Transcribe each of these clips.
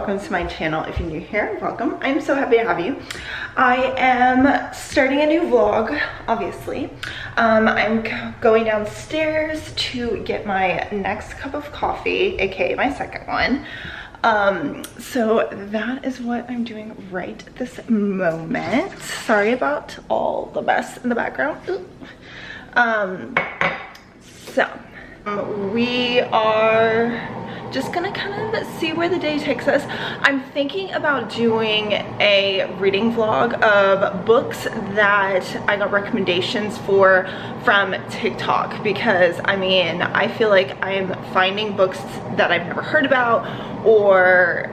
welcome to my channel. If you're new here, welcome. I'm so happy to have you. I am starting a new vlog, obviously. I'm going downstairs to get my next cup of coffee, aka my second one. So that is what I'm doing right this moment. Sorry about all the mess in the background. We are just gonna kind of see where the day takes us. I'm thinking about doing a reading vlog of books that I got recommendations for from TikTok, because I mean, I feel like I'm finding books that I've never heard about or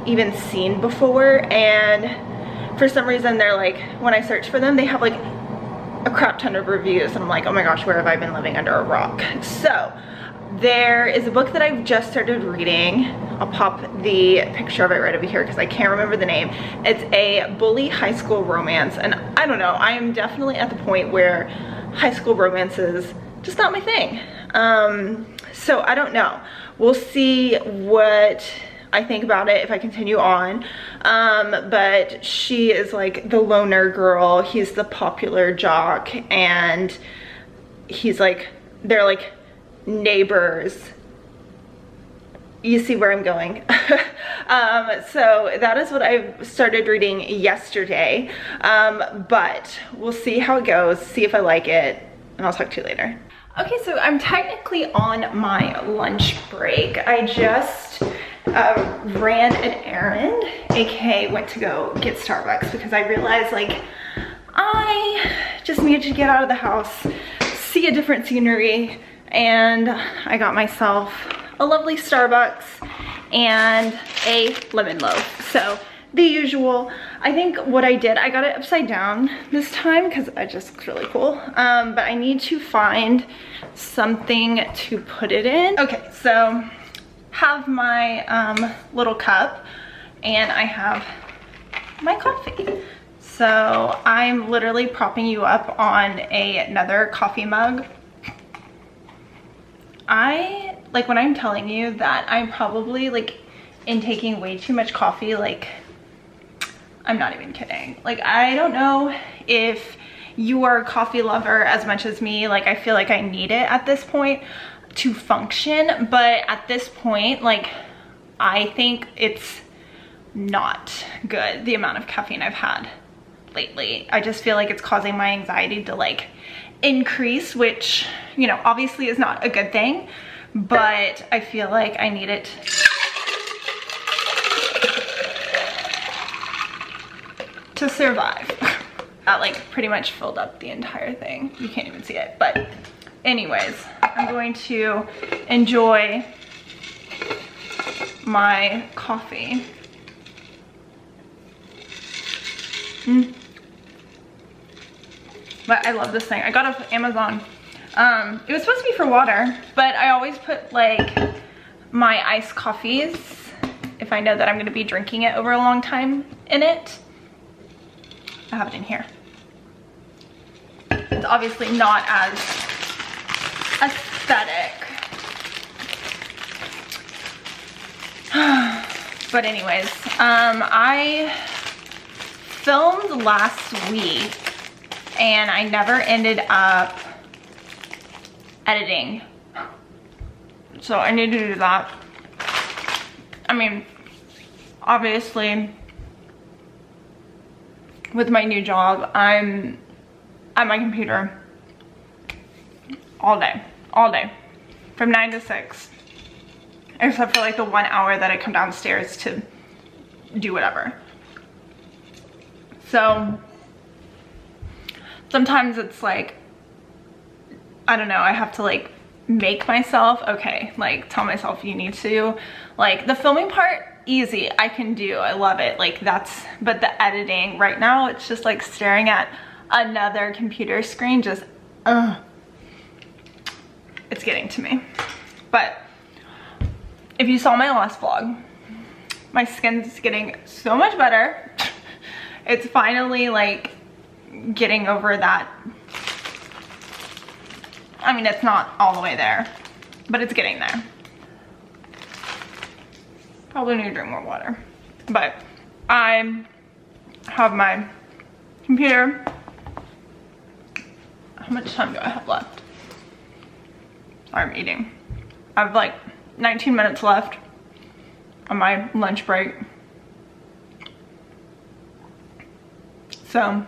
even seen before, and for some reason they're like, when I search for them, they have like a crap ton of reviews, and I'm like, oh my gosh, where have I been living under a rock? So there is a book that I've just started reading. I'll pop the picture of it right over here because I can't remember the name. It's a bully high school romance, and I don't know, I am definitely at the point where high school romance is just not my thing. So I don't know. We'll see what I think about it if I continue on. But she is like the loner girl, he's the popular jock, and he's like, they're like neighbors. You see where I'm going. So that is what I started reading yesterday, but we'll see how it goes, see if I like it, and I'll talk to you later. Okay, so I'm technically on my lunch break. I just ran an errand, aka went to go get Starbucks, because I realized like I just needed to get out of the house, see a different scenery, and I got myself a lovely Starbucks and a lemon loaf. So the usual. I think what I did, I got it upside down this time because it just looks really cool. But I need to find something to put it in. Okay, so have my little cup, and I have my coffee. So I'm literally propping you up on another coffee mug. Like when I'm telling you that I'm probably like intaking way too much coffee, like I'm not even kidding. Like I don't know if you are a coffee lover as much as me. Like I feel like I need it at this point to function, but at this point, like I think it's not good, the amount of caffeine I've had lately. I just feel like it's causing my anxiety to like increase, which, you know, obviously is not a good thing, but I feel like I need it to survive. That like pretty much filled up the entire thing. You can't even see it, but anyways, I'm going to enjoy my coffee. But I love this thing. I got it off Amazon. It was supposed to be for water, but I always put like my iced coffees, if I know that I'm gonna be drinking it over a long time, in it. I have it in here. It's obviously not as aesthetic. But anyways, I filmed last week and I never ended up editing. So I need to do that. I mean, obviously, with my new job, I'm at my computer all day, from 9 to 6, except for like the 1 hour that I come downstairs to do whatever. So sometimes it's like, I don't know, I have to like make myself, okay, like tell myself you need to, like the filming part, easy, I can do, I love it, like that's, but the editing right now, it's just like staring at another computer screen, just it's getting to me. But if you saw my last vlog, my skin's getting so much better. It's finally like getting over that. I mean, it's not all the way there, but it's getting there. probably need to drink more water. But I have my computer. How much time do I have left? Sorry, I'm eating. I have like 19 minutes left on my lunch break. So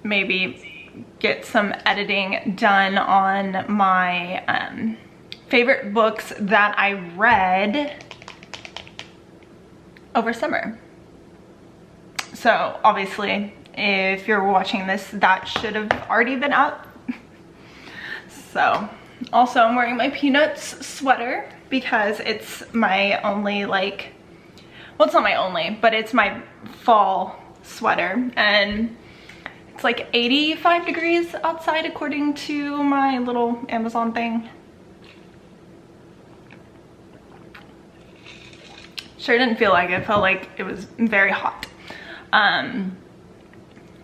maybe get some editing done on my favorite books that I read over summer. So obviously, if you're watching this, that should have already been up. So also I'm wearing my Peanuts sweater because it's my only, like, well, it's not my only, but it's my fall sweater, and it's like 85 degrees outside according to my little Amazon thing. Sure didn't feel like it. Felt like it was very hot.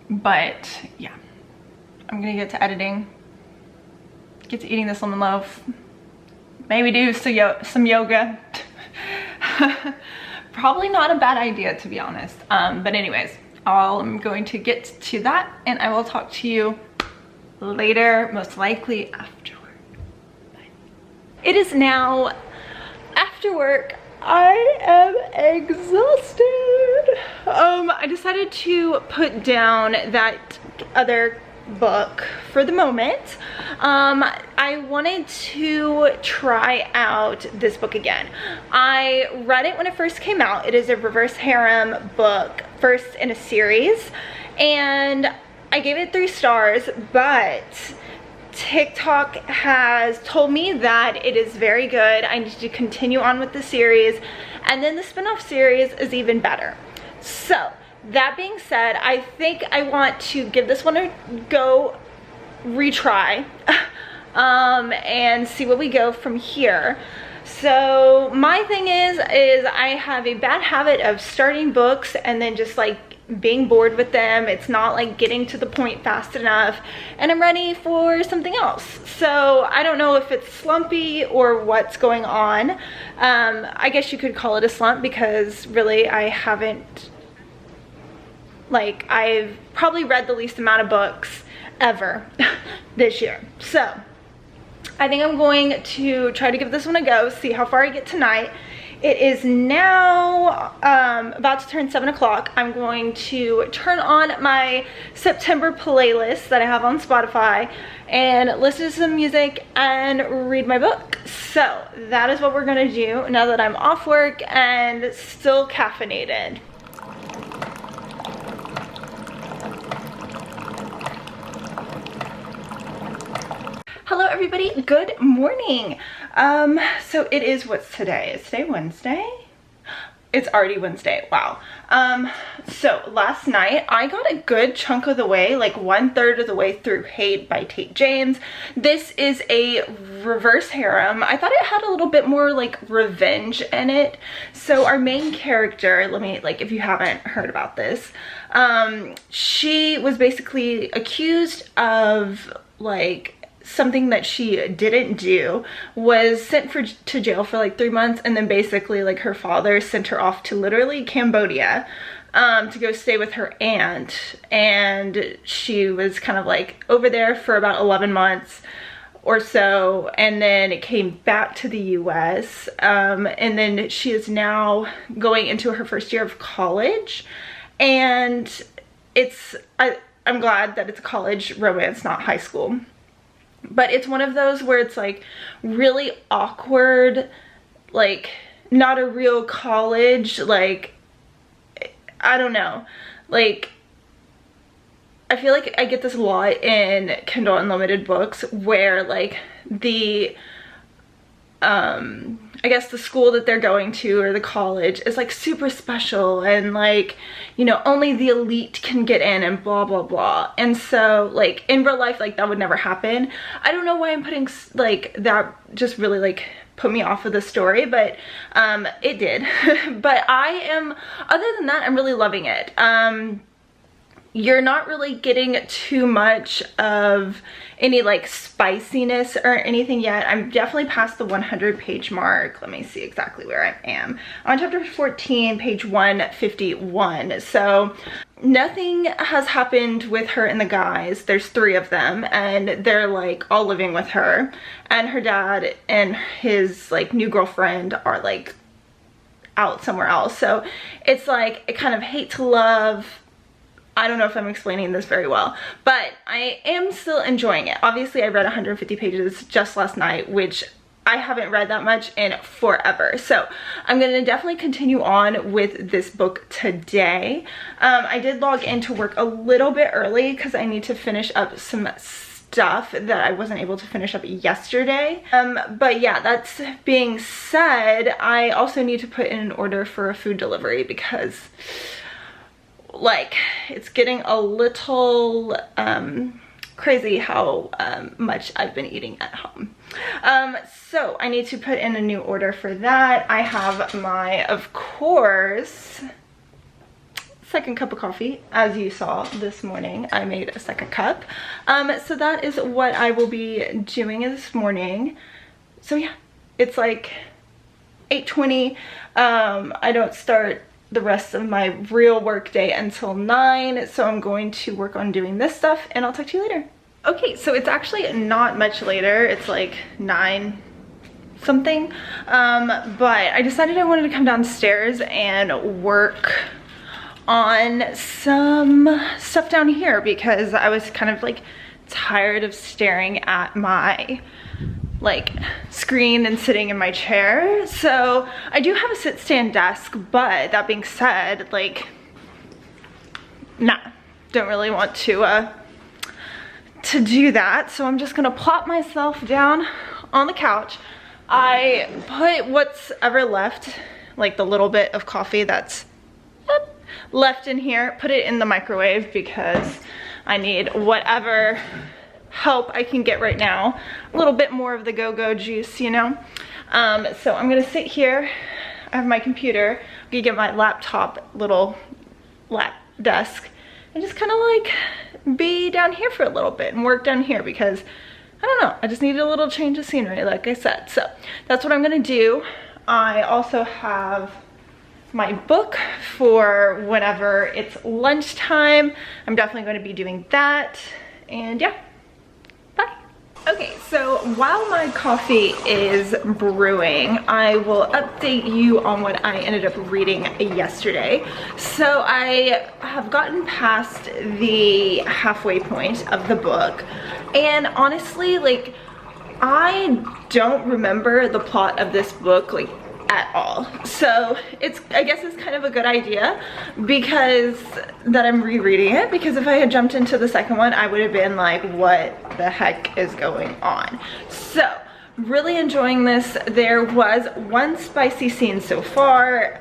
But yeah, I'm gonna get to editing, get to eating this lemon loaf, maybe do some yoga. Probably not a bad idea, to be honest. But anyways, I'm going to get to that, and I will talk to you later, most likely after work. Bye. It is now after work. I am exhausted. I decided to put down that other book for the moment. I wanted to try out this book again. I read it when it first came out. It is a reverse harem book, first in a series, and I gave it 3 stars, but TikTok has told me that it is very good. I need to continue on with the series, and then the spin-off series is even better. So that being said, I think I want to give this one a go, retry, and see where we go from here. So my thing is I have a bad habit of starting books and then just like being bored with them. It's not like getting to the point fast enough, and I'm ready for something else. So I don't know if it's slumpy or what's going on. I guess you could call it a slump, because really I haven't, like, I've probably read the least amount of books ever this year. So I think I'm going to try to give this one a go, see how far I get tonight. It is now about to turn 7 o'clock. I'm going to turn on my September playlist that I have on Spotify and listen to some music and read my book. So that is what we're gonna do now that I'm off work and still caffeinated. Hello everybody, good morning. So it is, what's today? Is today Wednesday? It's already Wednesday, wow. So last night I got a good chunk of the way, like 1/3 of the way through Hate by Tate James. This is a reverse harem. I thought it had a little bit more like revenge in it. So our main character, let me, like, if you haven't heard about this, she was basically accused of like something that she didn't do, was sent to jail for like 3 months, and then basically like her father sent her off to literally Cambodia to go stay with her aunt, and she was kind of like over there for about 11 months or so, and then it came back to the US, and then she is now going into her first year of college, and I'm glad that it's a college romance, not high school. But it's one of those where it's like really awkward, like not a real college, like, I don't know, like I feel like I get this a lot in Kindle Unlimited books where like the I guess the school that they're going to, or the college, is like super special, and like, you know, only the elite can get in and blah blah blah. And so like in real life, like that would never happen. I don't know why I'm putting like that, just really like put me off of the story, but it did. But I am, other than that, I'm really loving it. you're not really getting too much of any like spiciness or anything yet. I'm definitely past the 100-page mark. Let me see exactly where I am. I'm on chapter 14, page 151. So nothing has happened with her and the guys. There's 3 of them, and they're like all living with her, and her dad and his like new girlfriend are like out somewhere else. So it's like a kind of hate to love. I don't know if I'm explaining this very well, but I am still enjoying it. Obviously, I read 150 pages just last night, which I haven't read that much in forever. So I'm going to definitely continue on with this book today. I did log into work a little bit early because I need to finish up some stuff that I wasn't able to finish up yesterday. But yeah, that's being said, I also need to put in an order for a food delivery because like it's getting a little crazy how much I've been eating at home. So I need to put in a new order for that. I have my, of course, second cup of coffee. As you saw this morning, I made a second cup. So that is what I will be doing this morning. So yeah, it's like 8:20. I don't start the rest of my real work day until 9, so I'm going to work on doing this stuff, and I'll talk to you later. Okay, so it's actually not much later. It's like 9 something, but I decided I wanted to come downstairs and work on some stuff down here because I was kind of like tired of staring at my like screen and sitting in my chair. So I do have a sit-stand desk, but that being said, like, nah, don't really want to do that. So I'm just gonna plop myself down on the couch. I put what's ever left, like the little bit of coffee that's left in here, put it in the microwave because I need whatever help I can get right now. A little bit more of the go-go juice, you know. So I'm gonna sit here. I have my computer. I'm gonna get my laptop, little lap desk, and just kind of like be down here for a little bit and work down here because I don't know, I just needed a little change of scenery, like I said. So that's what I'm gonna do. I also have my book for whenever it's lunchtime. I'm definitely going to be doing that, and yeah. Okay, so while my coffee is brewing, I will update you on what I ended up reading yesterday. So I have gotten past the halfway point of the book, and honestly, like, I don't remember the plot of this book, like, at all. So I guess it's kind of a good idea because that I'm rereading it, because if I had jumped into the second one, I would have been like, what the heck is going on? So really enjoying this. There was one spicy scene so far,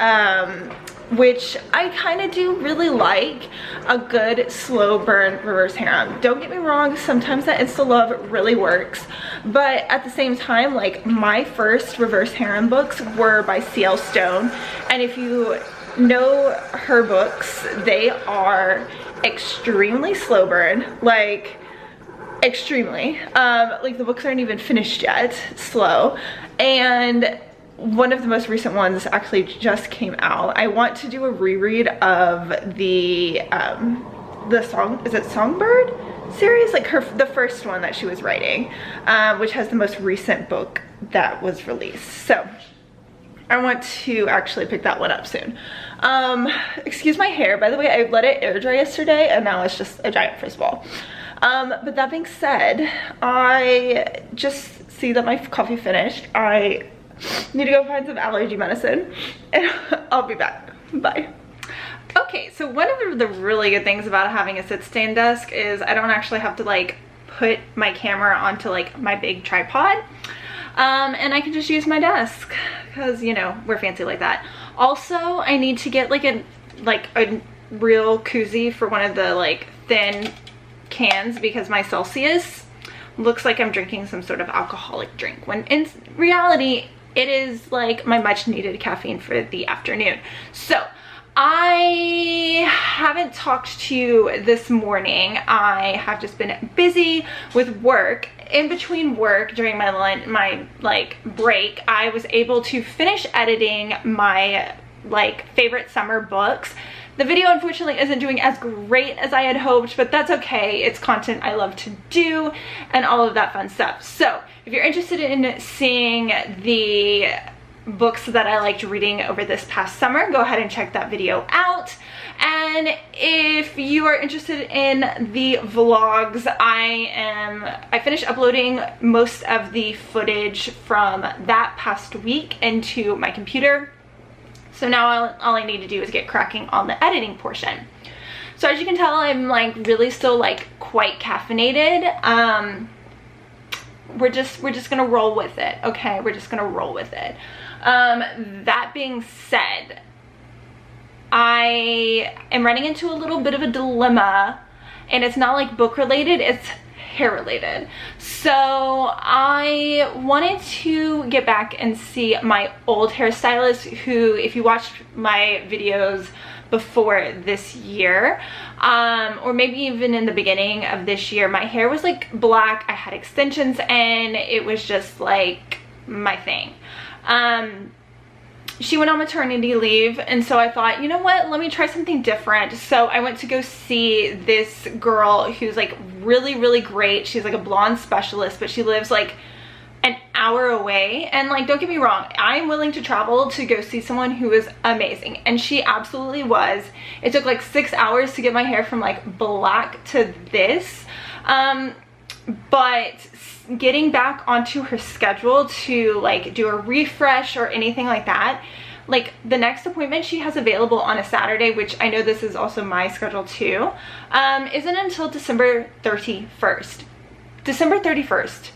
which I kind of do really like, a good slow burn reverse harem. Don't get me wrong, sometimes that insta love really works, but at the same time, like, my first reverse harem books were by C.L. Stone, and if you know her books, they are extremely slow burn, like extremely. Like, the books aren't even finished yet, slow. And one of the most recent ones actually just came out. I want to do a reread of the song, is it Songbird series? Like the first one that she was writing, which has the most recent book that was released. So I want to actually pick that one up soon. Excuse my hair, by the way, I let it air dry yesterday and now it's just a giant frizz-ball. But that being said, I just see that my coffee finished. I need to go find some allergy medicine and I'll be back. Bye. Okay, so one of the really good things about having a sit-stand desk is I don't actually have to like put my camera onto like my big tripod, and I can just use my desk because, you know, we're fancy like that. Also, I need to get like a real koozie for one of the like thin cans because my Celsius looks like I'm drinking some sort of alcoholic drink, when in reality it is like my much needed caffeine for the afternoon. So I haven't talked to you this morning, I have just been busy with work. In between work, during my lunch, break, I was able to finish editing my favorite summer books. The video unfortunately isn't doing as great as I had hoped, but that's okay. It's content I love to do and all of that fun stuff. So if you're interested in seeing the books that I liked reading over this past summer, go ahead and check that video out. And if you are interested in the vlogs, I finished uploading most of the footage from that past week into my computer. So now all I need to do is get cracking on the editing portion. So as you can tell, I'm really still quite caffeinated. We're just gonna roll with it, okay? We're just gonna roll with it. That being said, I am running into a little bit of a dilemma, and it's not book related, it's hair related. So I wanted to get back and see my old hairstylist, who, if you watched my videos before this year, or maybe even in the beginning of this year, my hair was black, I had extensions, and it was just my thing. She went on maternity leave, and so I thought, you know what, let me try something different. So I went to go see this girl who's really great. She's a blonde specialist, but she lives an hour away. And don't get me wrong, I'm willing to travel to go see someone who is amazing, and she absolutely was. It took 6 hours to get my hair from black to this, but getting back onto her schedule to do a refresh or anything like that, the next appointment she has available on a Saturday, which I know this is also my schedule too, isn't until December 31st. December 31st.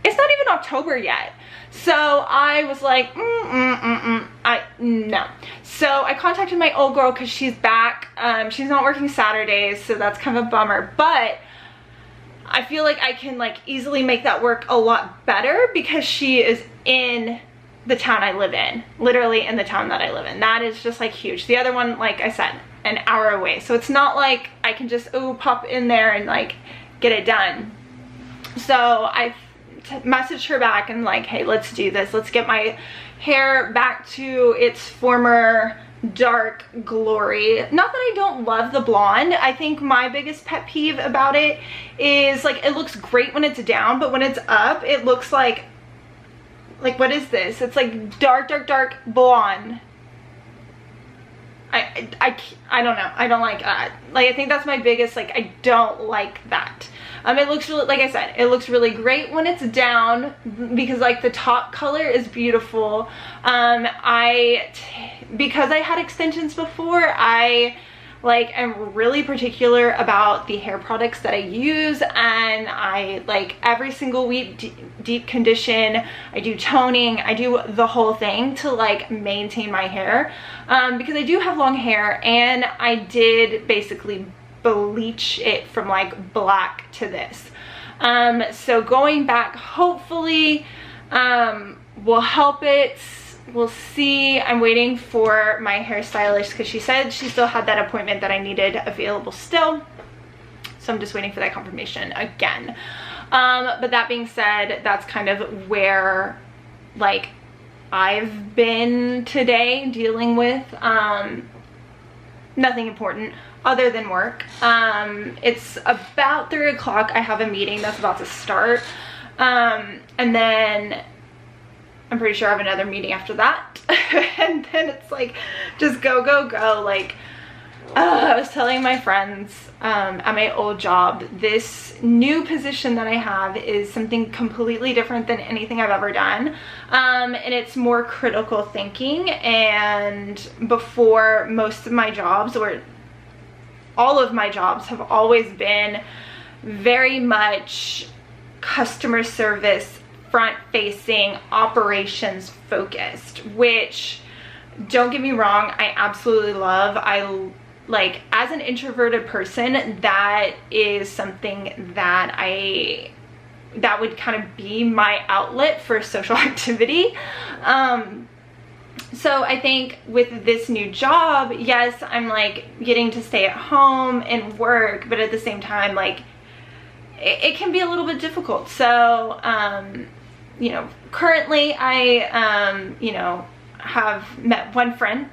It's not even October yet. So I was like, no. So I contacted my old girl because she's back. She's not working Saturdays, so that's kind of a bummer, but I feel I can easily make that work a lot better because she is in the town I live in, literally in the town that I live in. That is just huge. The other one, like I said, an hour away. So it's not I can just pop in there and get it done. So I messaged her back and hey, let's do this. Let's get my hair back to its former dark glory. Not that I don't love the blonde. I think my biggest pet peeve about it is it looks great when it's down, but when it's up it looks like what is this? It's dark blonde. I don't know. I don't like that. I think that's my biggest, I don't like that. It looks really, like I said, it looks really great when it's down because the top color is beautiful. Because I had extensions before, I am really particular about the hair products that I use, and I every single week deep condition, I do toning, I do the whole thing to maintain my hair, because I do have long hair, and I did basically bleach it from black to this. So going back hopefully will help it. We'll see. I'm waiting for my hairstylist because she said she still had that appointment that I needed available still. So I'm just waiting for that confirmation again. But that being said, that's kind of where I've been today, dealing with nothing important other than work. It's about 3 o'clock. I have a meeting that's about to start. And then I'm pretty sure I have another meeting after that. And then it's just go. I was telling my friends at my old job, this new position that I have is something completely different than anything I've ever done. And it's more critical thinking. And before, most of my jobs, or all of my jobs, have always been very much customer service, front-facing, operations focused, which, don't get me wrong, I absolutely love. As an introverted person, that is something that would kind of be my outlet for social activity. So I think with this new job, yes, I'm like getting to stay at home and work, but at the same time, like it can be a little bit difficult. So, you know, currently I, you know, have met one friend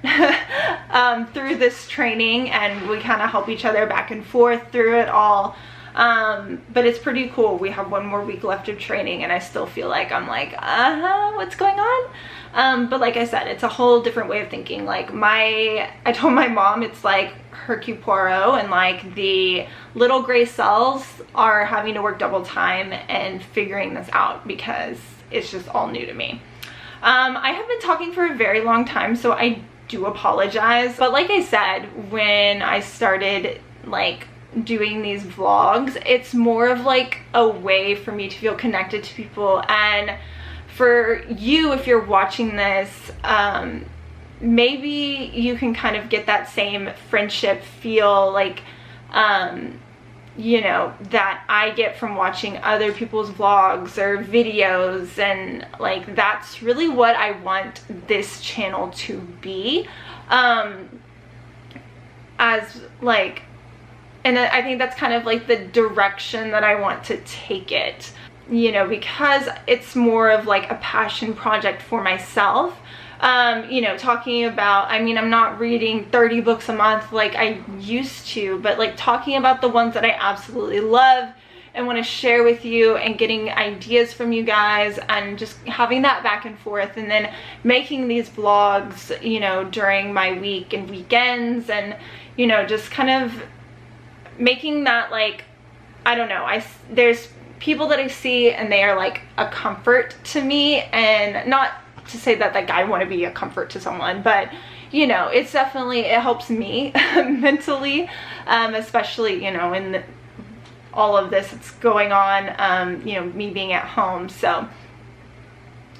through this training, and we kind of help each other back and forth through it all. But it's pretty cool. We have one more week left of training, and I still feel like I'm like, what's going on? But like I said, it's a whole different way of thinking. Like I told my mom it's like Hercule Poirot, and like the little gray cells are having to work double time and figuring this out because it's just all new to me. I have been talking for a very long time, so I do apologize. But like I said, when I started like doing these vlogs, it's more of like a way for me to feel connected to people. And for you, if you're watching this, maybe you can kind of get that same friendship feel, like you know, that I get from watching other people's vlogs or videos. And like that's really what I want this channel to be, as like, and I think that's kind of like the direction that I want to take it, you know, because it's more of like a passion project for myself. You know, talking about, I mean, I'm not reading 30 books a month like I used to, but like talking about the ones that I absolutely love and want to share with you, and getting ideas from you guys, and just having that back and forth, and then making these vlogs, you know, during my week and weekends, and, you know, just kind of making that, like, I don't know, there's people that I see and they are like a comfort to me, and not to say that like I want to be a comfort to someone, but you know, it's definitely, it helps me mentally, especially, you know, in all of this that's going on, you know, me being at home. So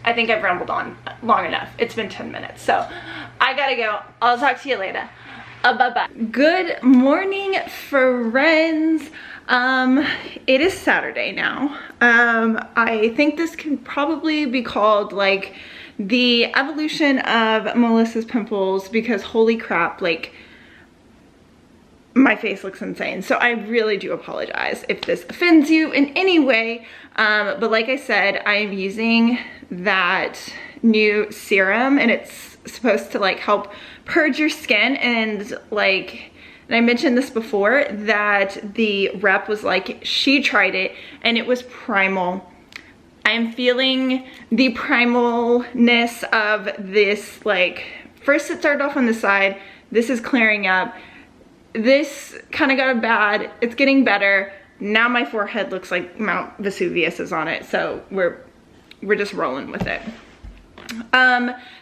I think I've rambled on long enough. It's been 10 minutes, so I gotta go. I'll talk to you later. Bye-bye. Good morning, friends. It is Saturday now. I think this can probably be called like the evolution of Melissa's pimples, because holy crap, like my face looks insane. So I really do apologize if this offends you in any way. But like I said, I am using that new serum, and it's supposed to like help purge your skin. And like, and I mentioned this before, that the rep was like, she tried it and it was primal. I'm feeling the primalness of this. Like, first it started off on the side, this is clearing up, this kind of got bad, it's getting better. Now my forehead looks like Mount Vesuvius is on it, so we're just rolling with it.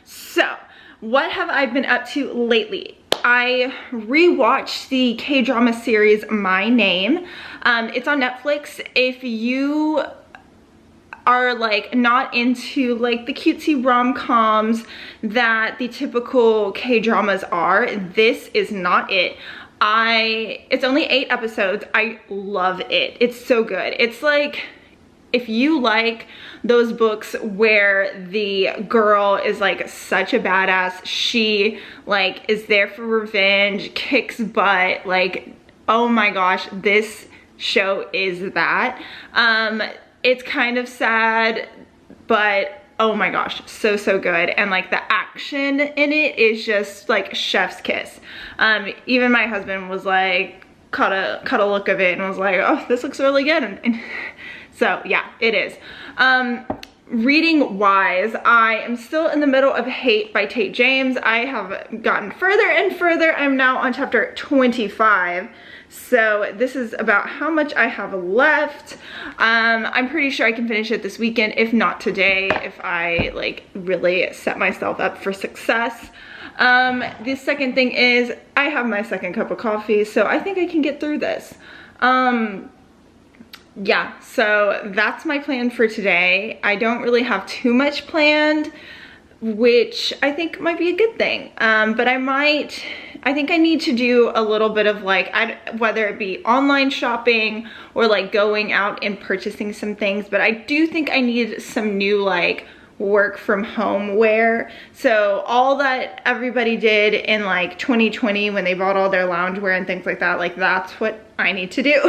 So what have I been up to lately? I rewatched the K-drama series My Name. It's on Netflix. If you are like not into like the cutesy rom-coms that the typical K-dramas are, this is not it. It's only 8 episodes. I love it. It's so good. It's like, if you like those books where the girl is like such a badass, she like is there for revenge, kicks butt, like, oh my gosh, this show is that. It's kind of sad, but oh my gosh, so good. And like the action in it is just like chef's kiss. Even my husband was like, caught a look of it and was like, oh, this looks really good. And so yeah, it is. Reading wise, I am still in the middle of Hate by Tate James. I have gotten further and further. I'm now on chapter 25. So this is about how much I have left. I'm pretty sure I can finish it this weekend, if not today, if I like really set myself up for success. The second thing is I have my second cup of coffee, so I think I can get through this. Yeah, so that's my plan for today. I don't really have too much planned, which I think might be a good thing. But I think I need to do a little bit of like, whether it be online shopping or like going out and purchasing some things, but I do think I need some new like work from home wear. So all that everybody did in like 2020 when they bought all their loungewear and things like that, like that's what I need to do.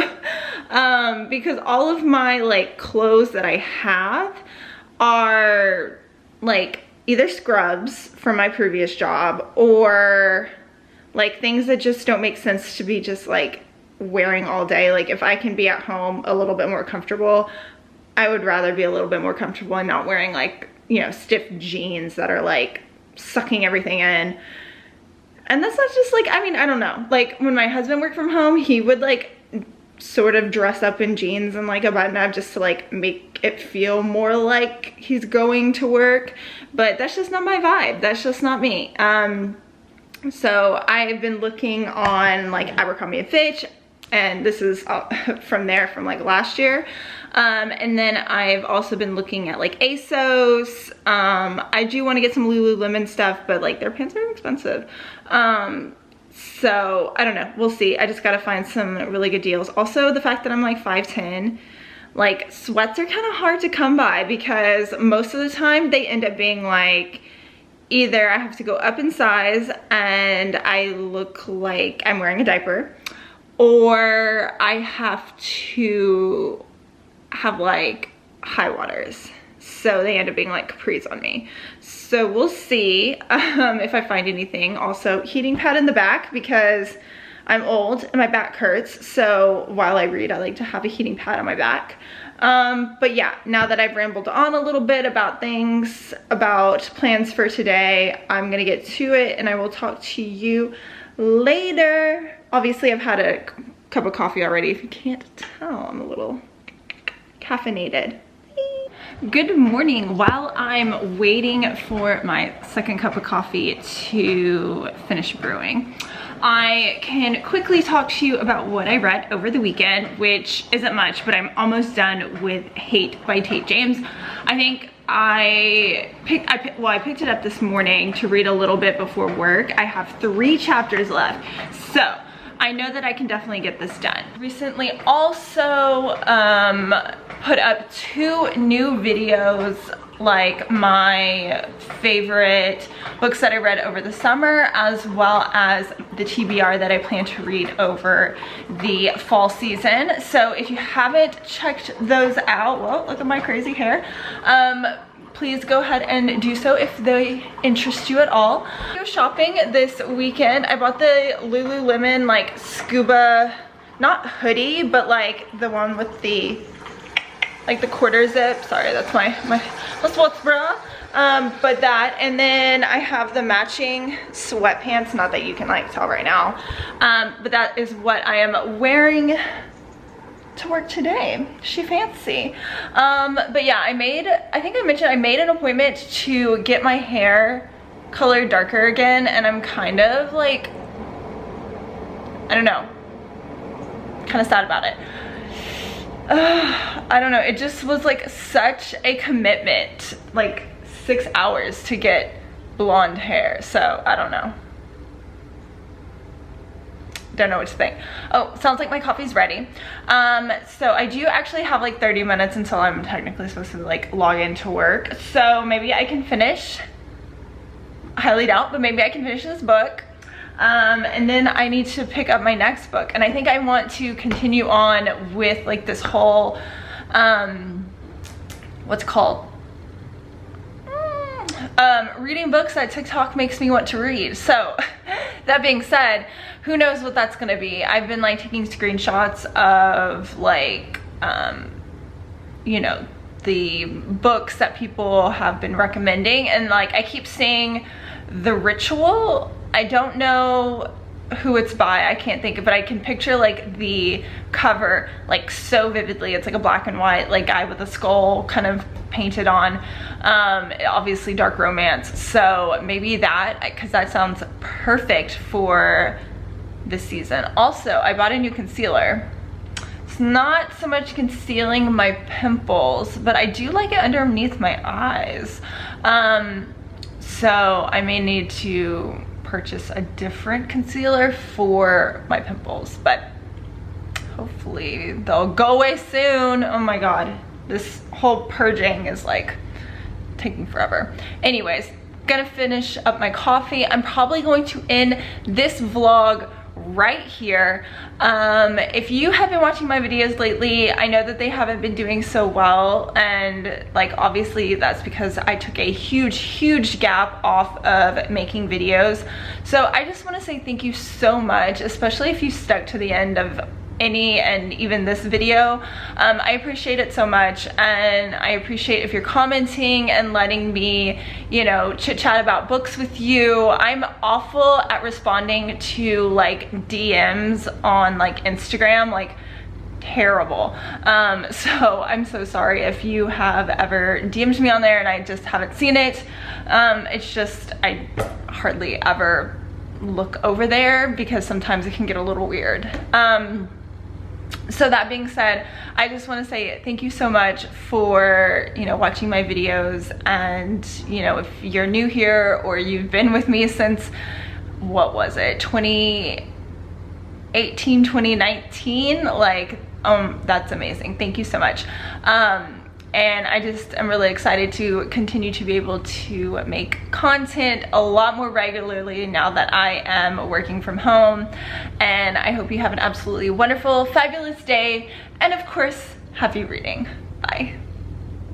Because all of my like clothes that I have are like either scrubs from my previous job or like things that just don't make sense to be just like wearing all day. Like if I can be at home a little bit more comfortable, I would rather be a little bit more comfortable and not wearing like, you know, stiff jeans that are like sucking everything in. And that's not just like, I mean, I don't know. Like when my husband worked from home, he would like sort of dress up in jeans and like a button up just to like make it feel more like he's going to work. But that's just not my vibe. That's just not me. So I've been looking on like Abercrombie & Fitch, and this is from there from like last year. And then I've also been looking at like ASOS. I do want to get some Lululemon stuff, but like their pants are expensive. So I don't know, we'll see. I just gotta find some really good deals. Also the fact that I'm like 5'10", like sweats are kind of hard to come by because most of the time they end up being like, either I have to go up in size and I look like I'm wearing a diaper, or I have to have like high waters. So they end up being like capris on me. So we'll see if I find anything. Also heating pad in the back because I'm old and my back hurts. So while I read, I like to have a heating pad on my back. But yeah, now that I've rambled on a little bit about things, about plans for today, I'm gonna get to it and I will talk to you later. Obviously I've had a cup of coffee already. If you can't tell, I'm a little caffeinated. Good morning. While I'm waiting for my second cup of coffee to finish brewing, I can quickly talk to you about what I read over the weekend, which isn't much, but I'm almost done with Hate by Tate James. I think I picked it up this morning to read a little bit before work. I have 3 chapters left, so I know that I can definitely get this done. Recently also put up 2 new videos, like my favorite books that I read over the summer, as well as the TBR that I plan to read over the fall season. So if you haven't checked those out, well, look at my crazy hair. Please go ahead and do so if they interest you at all. Go shopping this weekend. I bought the Lululemon like scuba, not hoodie, but like the one with the like the quarter zip. Sorry, that's my sports bra. But that, and then I have the matching sweatpants, not that you can like tell right now, but that is what I am wearing to work today. She fancy. But yeah, I think I mentioned I made an appointment to get my hair colored darker again, and I'm kind of like, I don't know, kind of sad about it. I don't know, it just was like such a commitment, like 6 hours to get blonde hair, so I don't know. Don't know what to think. Oh, sounds like my coffee's ready. So I do actually have like 30 minutes until I'm technically supposed to like log into work, so maybe I can finish, I highly doubt, but maybe I can finish this book. And then I need to pick up my next book, and I think I want to continue on with like this whole what's it called, reading books that TikTok makes me want to read. So that being said, who knows what that's gonna be. I've been like taking screenshots of like you know, the books that people have been recommending, and like I keep seeing The Ritual. I don't know who it's by, I can't think of, but I can picture like the cover like so vividly. It's like a black and white like guy with a skull kind of painted on, obviously dark romance. So maybe that, because that sounds perfect for this season. Also, I bought a new concealer. It's not so much concealing my pimples, but I do like it underneath my eyes. So I may need to purchase a different concealer for my pimples, but hopefully they'll go away soon. Oh my god, this whole purging is like taking forever. Anyways, gonna finish up my coffee. I'm probably going to end this vlog right here. If you have been watching my videos lately, I know that they haven't been doing so well, and like obviously that's because I took a huge gap off of making videos. So I just want to say thank you so much, especially if you stuck to the end of any and even this video. I appreciate it so much, and I appreciate if you're commenting and letting me, you know, chit chat about books with you. I'm awful at responding to like DMs on like Instagram, like terrible. So I'm so sorry if you have ever DM'd me on there and I just haven't seen it. It's just I hardly ever look over there because sometimes it can get a little weird. So that being said, I just want to say thank you so much for, you know, watching my videos. And, you know, if you're new here or you've been with me since, what was it, 2018, 2019, like, that's amazing. Thank you so much. And I just am really excited to continue to be able to make content a lot more regularly now that I am working from home. And I hope you have an absolutely wonderful, fabulous day. And of course, happy reading. Bye.